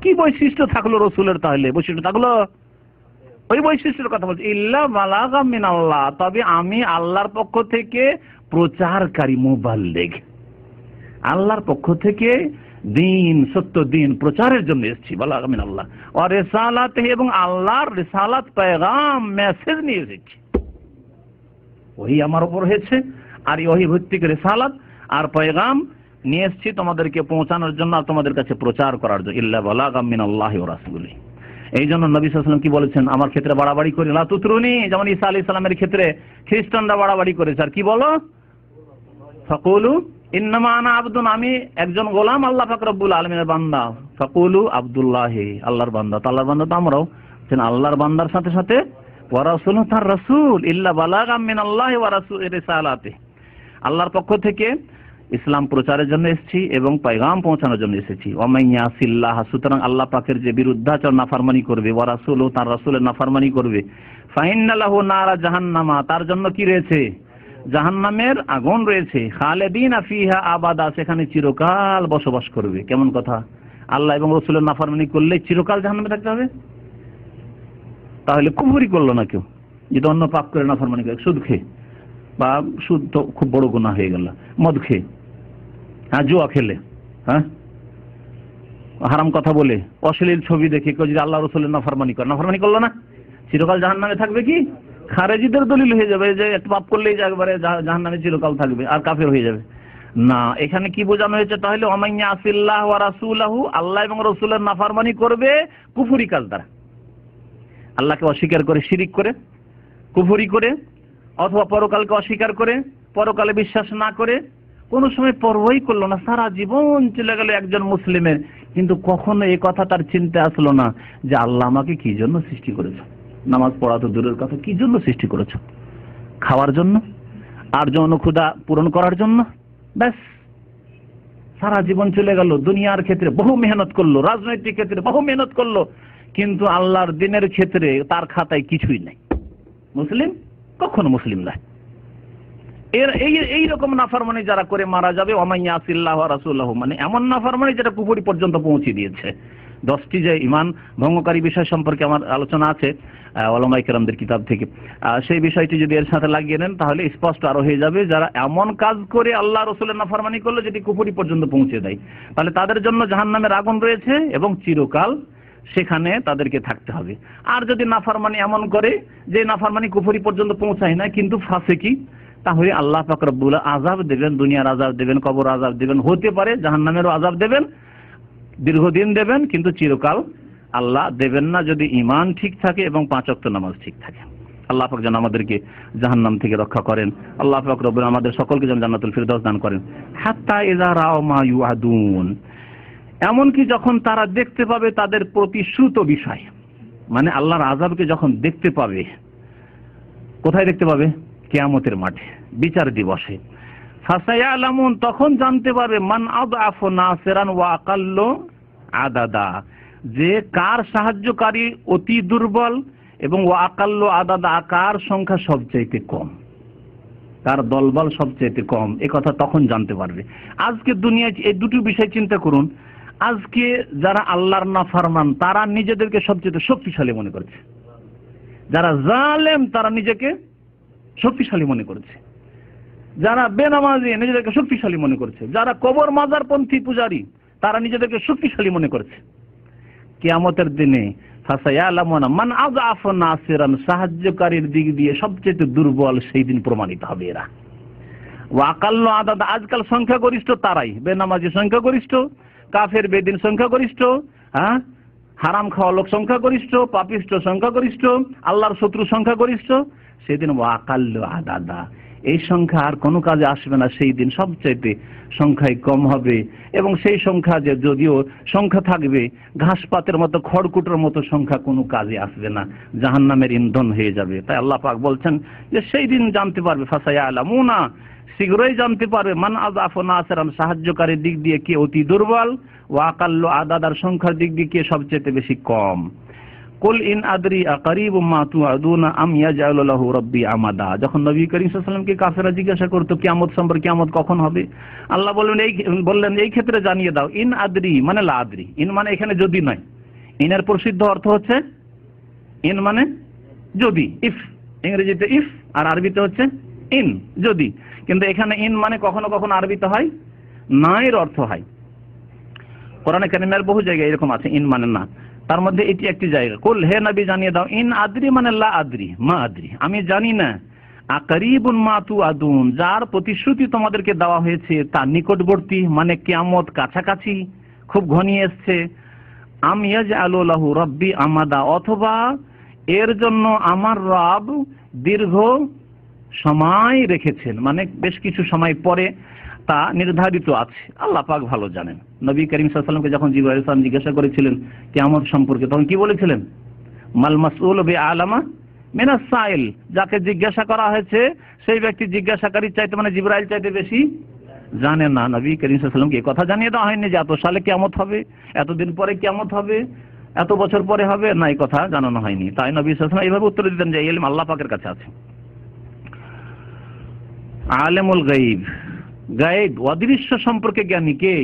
কি বৈশিষ্ট্য থাকলো রসুলের? তাহলে বৈশিষ্ট্য থাকলো, ওই বৈশিষ্ট্যের কথা বলছি, ইল্লা বালাগাম মিনাল্লাহ, তবে আমি আল্লাহর পক্ষ থেকে প্রচারকারী, মুবাল্লিগ, আল্লাহর পক্ষ থেকে দিন, সত্য দিন প্রচারের জন্য এসেছি। বালাগাম মিনাল্লাহ ওয়া রিসালাতিহি, এবং আল্লাহর রিসালাত, পেগাম, মেসেজ নিয়ে এসেছি। ওহি আমার উপর হয়েছে, আর এই ওহি ভিত্তিক রিসালাত আর পেগাম নিয়ে এসেছি তোমাদেরকে পৌঁছানোর জন্য আর তোমাদের কাছে প্রচার করার জন্য। ইল্লা বালাগাম মিনাল্লাহি ওয়া রাসূলিহি। এই জন্য নবী সাল্লাল্লাহু আলাইহি ওয়াসাল্লাম কি বলেছেন? আমার ক্ষেত্রে বাড়াবাড়ি করে লা তুতরুনি, যেমন ঈসা আলাইহিস সালামের ক্ষেত্রে খ্রিস্টানরা বাড়াবাড়ি করেছে, আর কি বলো? ফাকুলু ইন্নামা আনা আবদুন, আমি একজন গোলাম, আল্লাহ পাক রব্বুল আলামিনের বান্দা। ফাকুলু আব্দুল্লাহি, আল্লাহর বান্দা। তো আল্লাহর বান্দা তো আমরাও, আল্লাহর বান্দার সাথে সাথে ওয়া রাসূলুহু, তার রাসূল, ইল্লা বালাগাম মিনাল্লাহি ওয়া রাসূলি রিসালাতিহি, আল্লাহর পক্ষ থেকে ইসলাম প্রচারের জন্য এসেছি এবং পয়গাম পৌঁছানোর জন্য এসেছি। ওয়ামাইয়াসিল্লাহ, সুতরাং আল্লাহ পাকের যে বিরুদ্ধাচর, নাফরমানি করবে, ওয়া রাসূলুহু, তার রাসূলের নাফরমানি করবে, ফাইন্না লাহু নারা জাহান্নামা, তার জন্য কি রয়েছে? জাহান্নামের আগুন রয়েছে। খালিদিনা ফিহা আবাদা, সেখানে চিরকাল বসবাস করবে। কেমন কথা? আল্লাহ এবং রাসূলের নাফরমানি করলে চিরকাল জাহান্নামে থাকতে হবে? তাহলে কুফরি করলো না কেউ, যদি অন্য পাপ করে নাফরমানি করে, সুদ খেয়ে, বা সুদ তো খুব বড় গুনাহ হয়ে গেল, মদ খেয়ে, হ্যাঁ, জুয়া খেলে, হ্যাঁ, হারাম কথা বলে, অশ্লীল ছবি দেখে কেউ যদি আল্লাহ রাসূলের নাফরমানি করে, নাফরমানি করলো না, চিরকাল জাহান্নামে থাকবে? কি খারেজিদের দলিল হয়ে যাবে যে একটা পাপ করলেই একবারে জাহান্নামে চিরকাল থাকবে আর কাফের হয়ে যাবে। না, এখানে কি বোঝানো হয়েছে তাহলে? ওয়ামাইয়া আসিল্লাহ ওয়া রাসূলহু, আল্লাহ এবং রাসূলের নাফরমানি করবে কুফরি কাজ দ্বারা, আল্লাহকে অস্বীকার করে, শিরিক করে, কুফরি করে, অথবা পরকালকে অস্বীকার করে, পরকালে বিশ্বাস না করে, কোনো সময় পরোয়াই করলো না, সারা জীবন চলে গেল একজন মুসলিমের, কিন্তু কখনো এই কথা তার চিন্তা আসলো না যে আল্লাহ আমাকে কি জন্য সৃষ্টি করেছে। নামাজ পড়া তো দূরের কথা, কি জন্য সৃষ্টি করেছে? খাওয়ার জন্য, আর যৌন ক্ষুধা পূরণ করার জন্য? ব্যাস, সারা জীবন চলে গেল, দুনিয়ার ক্ষেত্রে বহু মেহনত করলো, রাজনৈতিক ক্ষেত্রে বহু মেহনত করলো, কিন্তু আল্লাহর দিনের ক্ষেত্রে তার খাতায় কিছুই নাই। মুসলিম কখনো মুসলিম নয়। এইরকম নাফরমানি যারা করে মারা যাবে, ওয়ামাইয়া আসিল্লাহ ওয়া রাসূলহু, মানে এমন নাফরমানি যেটা কুফরি পর্যন্ত পৌঁছে দিয়েছে। 10টি যে ঈমান ভঙ্গকারী বিষয় সম্পর্কে আমার আলোচনা আছে উলামায়ে কেরামদের কিতাব থেকে, সেই বিষয়টি যদি এর সাথে লাগিয়ে নেন তাহলে স্পষ্ট আরো হয়ে যাবে, যারা এমন কাজ করে আল্লাহ রাসূলের নাফরমানি করলো যেটি কুফরি পর্যন্ত পৌঁছে দেয়, তাহলে তাদের জন্য জাহান্নামের আগুন রয়েছে এবং চিরকাল সেখানে তাদেরকে থাকতে হবে। আর যদি নাফরমানি এমন করে যে নাফরমানি কুফরি পর্যন্ত পৌঁছায় না কিন্তু ফাসিকি, তাহলে আল্লাহ পাক রব্বুল আযাব দেবেন, দুনিয়ার আযাব দেবেন, কবর আযাব দেবেন, হতে পারে জাহান্নামেরও আযাব দেবেন, দীর্ঘদিন দেবেন, কিন্তু চিরকাল আল্লাহ দেবেন না যদি ঈমান ঠিক থাকে এবং 5 ওয়াক্ত নামাজ ঠিক থাকে। আল্লাহ পাক যেন আমাদেরকে জাহান্নাম থেকে রক্ষা করেন। আল্লাহ পাক রব্বুল আমাদের সকলকে যেন জান্নাতুল ফিরদাউস দান করেন। হাত্তা ইযা রাও মা ইউআদুন, এমনকি যখন তারা দেখতে পাবে তাদের প্রতিশ্রুত বিষয়, মানে আল্লাহর আযাবকে যখন দেখতে পাবে, কোথায় দেখতে পাবে? কিয়ামতের মাঠে, বিচার দিবসে। ফাসায়ালামুন, তখন জানতে পারবে, মান আযআফু নাসিরান ওয়া আকাল্লু আদাদা, যে কার সাহায্যকারী অতি দুর্বল এবং ওয়া আকাল্লু আদাদা, কার সংখ্যা সবচেয়ে কম, কার দলবল সবচেয়ে কম, এই কথা তখন জানতে পারবে। আজকে দুনিয়ায় এই দুটো বিষয় চিন্তা করুন। আজকে যারা আল্লাহর নাফরমান তারা নিজেদেরকে সবচেয়ে শক্তিশালী মনে করছে, যারা জালেম তারা নিজেকে শক্তিশালী মনে করছে, যারা বেনামাজি নিজেদেরকে শক্তিশালী মনে করছে, যারা কবর মাজারপন্থী পূজারী তারা নিজেদেরকে শক্তিশালী মনে করছে। কিয়ামতের দিনে ফাসায়ালামুনা মান আযআফু নাসিরান, সাহায্যকারীর দিক দিয়ে সবচেয়ে দুর্বল সেই দিন প্রমাণিত হবে এরা। ওয়া আকাল্লু আদাদ, আজকাল সংখ্যাগরিষ্ঠ তারাই, বেনামাজি সংখ্যাগরিষ্ঠ, কাফের বেদিন সংখ্যাগরিষ্ঠ, হ্যাঁ, হারাম খাওয়া লোক সংখ্যাগরিষ্ঠ, পাপিষ্ঠ সংখ্যাগরিষ্ঠ, আল্লাহর শত্রু সংখ্যাগরিষ্ঠ। সেদিন ওয়া আকাল্লু আদাদা, এই সংখ্যা আর কোনো কাজে আসবে না। সেই দিন সবচাইতে সংখ্যায় কম হবে, এবং সেই সংখ্যা যে যদিও সংখ্যা থাকবে, ঘাসপাতের মতো, খড়কুটোর মতো সংখ্যা কোনো কাজে আসবে না, জাহান্নামের ইন্ধন হয়ে যাবে। তাই আল্লাহ পাক বলছেন যে সেই দিন জানতে পারবে, ফাসায়ালামুনা, শীঘ্রই জানতে পারবে, মান আযআফু নাসিরান, সাহায্যকারীর দিক দিয়ে কে অতি দুর্বল, ওয়া আকাল্লু আদাদার সংখ্যার দিক দিয়ে কে সবচেয়ে বেশি কম। কুল ইন আদরি আকারিবুম মা তুআদুনা আম ইয়াজআলু লাহু রাব্বি আমাদা, যখন নবী করিম সাল্লাল্লাহু আলাইহি ওয়াসাল্লামকে কাফেররা জিজ্ঞাসা করতো কিয়ামত সম্পর্কে, কিয়ামত কখন হবে, আল্লাহ বললেন এই ক্ষেত্রে জানিয়ে দাও, ইন আদরি মানে লা আদরি, ইন মানে এখানে যদি নয়, ইনের প্রসিদ্ধ অর্থ হচ্ছে ইন মানে যদি, ইফ, ইংরেজিতে ইফ আর আরবিতে হচ্ছে ইন, যদি। কিন্তু এখানে ইন মানে কখনো কখনো আরবিতে হয় না এর অর্থ হয়। কোরআনে কারিমের বহু জায়গায় এরকম আছে ইন মানে না, তার মধ্যে এটি একটি জায়গা। কুল, হে নবী জানিয়ে দাও, ইন আদ্রি মানে লা আদ্রি, মা আদ্রি, আমি জানি না, আকারিবুন মা তুআদুন, যার প্রতিশ্রুতি তোমাদেরকে দেওয়া হয়েছে তা নিকটবর্তী মানে কিয়ামত কাছাকাছি খুব ঘনিয়ে এসছে। আম ইয়াজআলু লাহু রাব্বি আমাদা, অথবা এর জন্য আমার রব দীর্ঘ সময় রেখেছেন, মানে বেশ কিছু সময় পরে তা নির্ধারিত আছে, আল্লাহ পাক ভালো জানেন। নবী করিম সাল্লাল্লাহু আলাইহি ওয়াসাল্লামকে যখন জিবরাইল আলাইহিস সালাম জিজ্ঞাসা করেছিলেন কিয়ামত সম্পর্কে, তখন কি বলেছিলেন? মাল মাসউল বিআলামা মিনাস সাইল, যাকে জিজ্ঞাসা করা হয়েছে সেই ব্যক্তি জিজ্ঞাসাকারীর চাইতে মানে জিবরাইল চাইতে বেশি জানেন না। নবী করিম সাল্লাল্লাহু আলাইহি ওয়াসাল্লামকে এই কথা জানিয়ে দেওয়া হয়নি যে এত সালে কিয়ামত হবে, এতদিন পরে কিয়ামত হবে, এত বছর পরে হবে, না, এই কথা জানানো হয়নি। তাই নবী সাল্লাল্লাহু আলাইহি ওয়াসাল্লাম এইভাবে উত্তর দিতেন যে ইলম আল্লাহ পাকের কাছে আছে। আলেমুল গায়ব, গায়েব অদৃশ্য সম্পর্কে জ্ঞানী কে?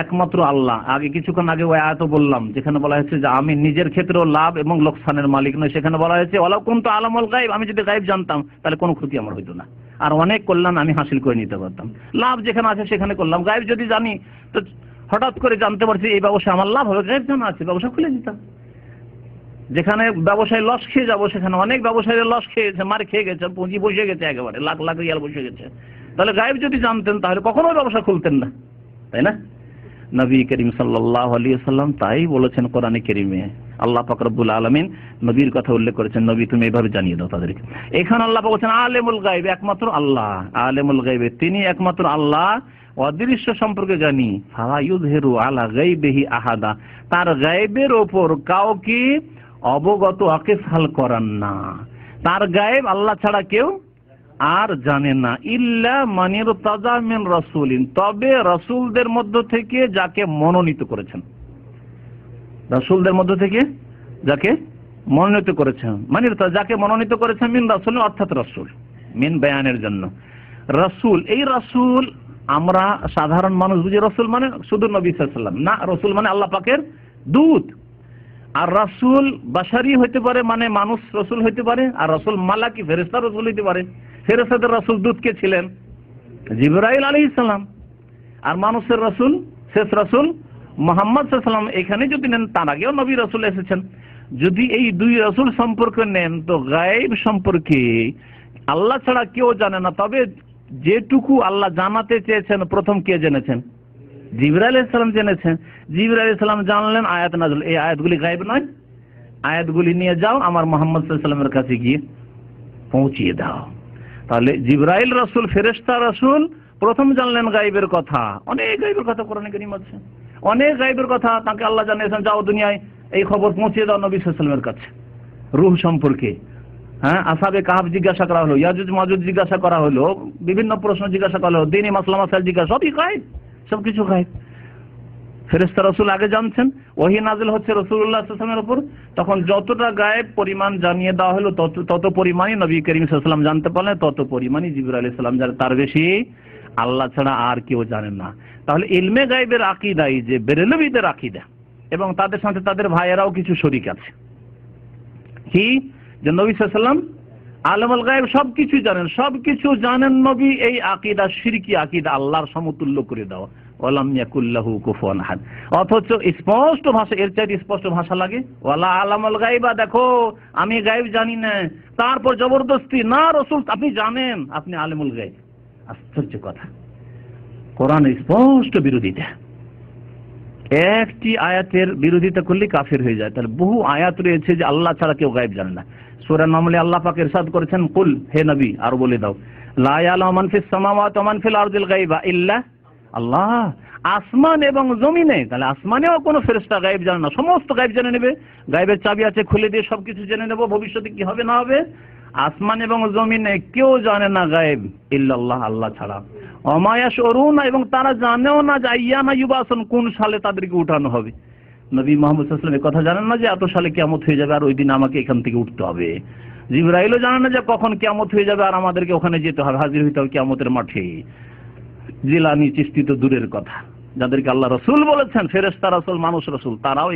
একমাত্র আল্লাহ। আগে কিছুক্ষণ আগে ওই আয়াত বললাম যেখানে বলা হয়েছে যে আমি নিজের ক্ষেত্রেও লাভ এবং লোকসানের মালিক নই, সেখানে বলা হয়েছে ওয়ালাউ কুনতু আলামুল গায়ব, আমি যদি গায়েব জানতাম তাহলে কোনো ক্ষতি আমার হইতো না, আর অনেক কল্যাণ আমি হাসিল করে নিতে পারতাম। লাভ যেখানে আছে সেখানে করলাম, গায়েব যদি জানি তো হঠাৎ করে জানতে পারছি এই ব্যবসা আমার লাভ হবে, গায়েব জানা আছে, ব্যবসা খুলে দিতাম। যেখানে ব্যবসায় লস খেয়ে যাবো সেখানে অনেক ব্যবসায়ী লস খেয়েছে, মার খেয়ে গেছে, পুঁজি বসে গেছে, একেবারে লাখ লাখ রিয়াল বসে গেছে। তাহলে গায়েব যদি জানতেন তাহলে কখনো ব্যবসা খুলতেন না, তাই না? নবী করিম সাল্লাল্লাহু আলাইহি ওয়াসাল্লাম তাই বলেছেন কোরআনে কারীমে। আল্লাহ পাক রব্বুল আলামিন নবীর কথা উল্লেখ করেছেন, নবী তুমি এইভাবে জানিয়ে দাও তাদেরকে। এখানে আল্লাহ পাক বলেছেন আলেমুল গায়ব, একমাত্র আল্লাহ। আলেমুল গায়ব, তিনি একমাত্র আল্লাহ, অদৃশ্য সম্পর্কে জানি। ফালা ইউযহিরু আলা গায়বিহি আহাদা, তার গায়বের উপর কাউকে অবগত ওয়াকিফাল করান না। তার গায়েব আল্লাহ ছাড়া কেউ আর জানে না। ইল্লা মানির তাজা মিন রাসূলিন, তবে রাসূলদের মধ্য থেকে যাকে মনোনীত করেছেন, রাসূলদের মধ্য থেকে যাকে মনোনীত করেছেন, মানির তাজা যাকে মনোনীত করেছেন, মিন রাসূল অর্থাৎ রাসূল, মিন বায়ানের জন্য রাসূল। এই রাসূল আমরা সাধারণ মানুষ বুঝি রাসূল মানে শুধু নবী সাল্লাল্লাহু আলাইহি ওয়াসাল্লাম না, রাসূল মানে আল্লাহ পাকের দূত। আর রাসূল বাশারি হইতে পারে মানে মানুষ রাসূল হইতে পারে, আর রাসূল মালাকি ফেরেশতা রাসূল হইতে পারে। ফেরেশতাদের রাসূল দূত কে ছিলেন? জিবরাইল আলাইহিস সালাম। আর মানুষের রাসূল শেষ রাসূল মুহাম্মদ সাল্লাল্লাহু আলাইহি ওয়াসাল্লাম। এখানে যদি নেন তার আগেও নবী রাসূল এসেছেন। যদি এই দুই রাসূল সম্পর্কে নেন তো গায়েব সম্পর্কে আল্লাহ ছাড়া কেউ জানে না। তবে যেটুকু আল্লাহ জানাতে চেয়েছেন প্রথম কে জেনেছেন? জিবরাইল আলাইহিস সালাম জেনেছেন। জিবরাইল আলাইহিস সালাম জানলেন, আয়াত নাযিল। এই আয়াতগুলি গায়েব নয়, আয়াতগুলি নিয়ে যাও আমার মুহাম্মদ সাল্লাল্লাহু আলাইহি ওয়াসাল্লামের কাছে গিয়ে পৌঁছিয়ে দাও। তাহলে জিবরাইল রাসূল, ফেরেশতা রাসূল প্রথম জানলেন গায়েবের কথা। অনেক গায়েবের কথা কোরআনে কারীম আছে, অনেক গায়েবের কথা তাকে আল্লাহ জানিয়েছেন, যাও দুনিয়ায় এই খবর পৌঁছে দাও নবী সাল্লাল্লাহু আলাইহি ওয়াসাল্লামের কাছে। রূহ সম্পর্কে, হ্যাঁ, আসহাবে কাহফ জিজ্ঞাসা করা হলো, ইয়াজুজ মাজুজ জিজ্ঞাসা করা হলো, বিভিন্ন প্রশ্ন জিজ্ঞাসা করা হলো, দ্বীনি মাসলা মাসাইল জিজ্ঞাসা, সবই গায়েব, সবকিছু গায়েব। ফেরেশতা রাসূল আগে জানছেন, ওহী নাযিল হচ্ছে রাসূলুল্লাহ সাল্লাল্লাহু আলাইহি ওয়াসাল্লামের উপর, তখন যতটা গায়েব পরিমাণ জানিয়ে দেওয়া হলো তত পরিমাণই নবী করিম সাল্লাল্লাহু আলাইহি ওয়াসাল্লাম জানতে পারলেন, তত পরিমাণই জিবরাইল আলাইহিস সালাম জানেন। তার বেশি আল্লাহ ছাড়া আর কেউ জানেন না। তাহলে ইলমে গায়েবের আকীদাই যে বেরেলভীদের আকীদা, এবং তাদের সাথে তাদের ভাইয়েরাও কিছু শরীক আছে। কি? যে নবী সাল্লাল্লাহু আলাইহি ওয়াসাল্লাম আলেমুল গায়েব, সবকিছু জানেন, সবকিছু জানেন নবী। এই আকীদা শিরকি আকীদা, আল্লাহর সমতুল্য করে দেওয়া, ওয়ালাম ইয়াকুল্লাহু কুফুয়ান আহাদ। অথচ স্পষ্ট ভাষা, এর চাইতে স্পষ্ট ভাষা লাগে? ওয়ালা আলামুল গায়বা, দেখো আমি গায়েব জানি না, তারপর জবরদস্তি না রাসূল আপনি জানেন, আপনি আলেমুল গায়ব। আশ্চর্য কথা, কোরআন স্পষ্ট বিরোধিতা। একটি আয়াতের বিরোধিতা করলে কাফের হয়ে যায়। তাহলে বহু আয়াত রয়েছে যে আল্লাহ ছাড়া কেউ গায়েব জানে না। সূরা নামলে আল্লাহ পাক ইরশাদ করেছেন, কুল, হে নবী আর বলে দাও, লা ইয়ালামু মান ফিস সামাওয়াতি ওয়া মান ফিল আরদিল গায়বা ইল্লা আল্লাহ। আসমান এবং জমিনে, তাহলে আসমানেও কোনো ফেরেশতা গায়েব জানে না, সমস্ত গায়েব জেনে নেবে। গায়েবের চাবি আছে, খুলে দিয়ে সবকিছু জেনে নেব, ভবিষ্যতে কি হবে না হবে। আসমান এবং জমিনে কেউ জানে না গায়েব ইল্লাল্লাহ, আল্লাহ ছাড়া। ওমা ইয়াশউরুনা, এবং তারা জানেও না যে আইয়ানা ইউবাসুন, কোন সালে তাদেরকে উঠানো হবে। নবী মুহাম্মদ সাল্লাল্লাহু আলাইহি ওয়াসাল্লাম কথা জানেন না যে এত সালে কিয়ামত হয়ে যাবে আর ওই দিন আমাকে এখান থেকে উঠতে হবে। জিবরাইলও জানে না যে কখন কিয়ামত হয়ে যাবে আর আমাদেরকে ওখানে যেতে হবে, হাজির হইতে হবে কিয়ামতের মাঠে। জিলানী চিশতি তো দূরের কথা, যাদেরকে আল্লাহ রাসূল বলেছেন, ফেরেশতা রাসূল মানুষ রাসূল, তারাও